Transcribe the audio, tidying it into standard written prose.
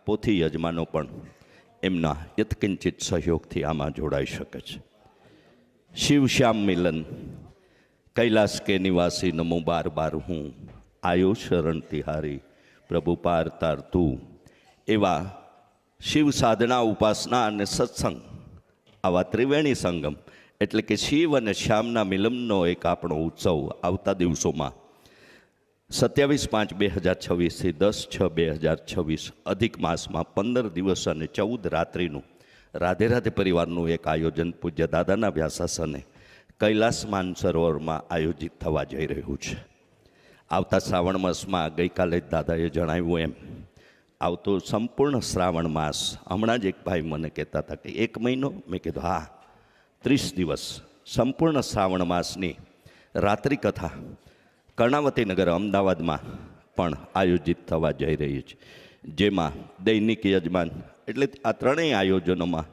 પોથી યજમાનો પણ એમના યત્કિંચિત સહયોગથી આમાં જોડાઈ શકે છે. શિવ શ્યામ મિલન, કૈલાસ કે નિવાસી નમો બાર બાર હું, આયો શરણ તિહારી પ્રભુ પાર તાર તું. એવા શિવ સાધના, ઉપાસના અને સત્સંગ, આવા ત્રિવેણી સંગમ એટલે કે શિવ અને શ્યામના મિલનનો એક આપણો ઉત્સવ આવતા દિવસોમાં 27/5/2026 થી 10/6/2026 અધિક માસમાં 15 દિવસ અને 14 રાત્રિનું રાધે રાધે પરિવારનું એક આયોજન પૂજ્ય દાદાના વ્યાસાસને કૈલાસ માનસરોવરમાં આયોજિત થવા જઈ રહ્યું છે. આવતા શ્રાવણ માસમાં ગઈકાલે જ દાદાએ જણાવ્યું એમ આવતો સંપૂર્ણ શ્રાવણ માસ, હમણાં જ એક ભાઈ મને કહેતા હતા કે 1 મહિનો, મેં કીધું હા, 30 દિવસ સંપૂર્ણ શ્રાવણ માસની રાત્રિ કથા કર્ણાવતી નગર અમદાવાદમાં પણ આયોજિત થવા જઈ રહી છે, જેમાં દૈનિક યજમાન એટલે આ ત્રણેય આયોજનોમાં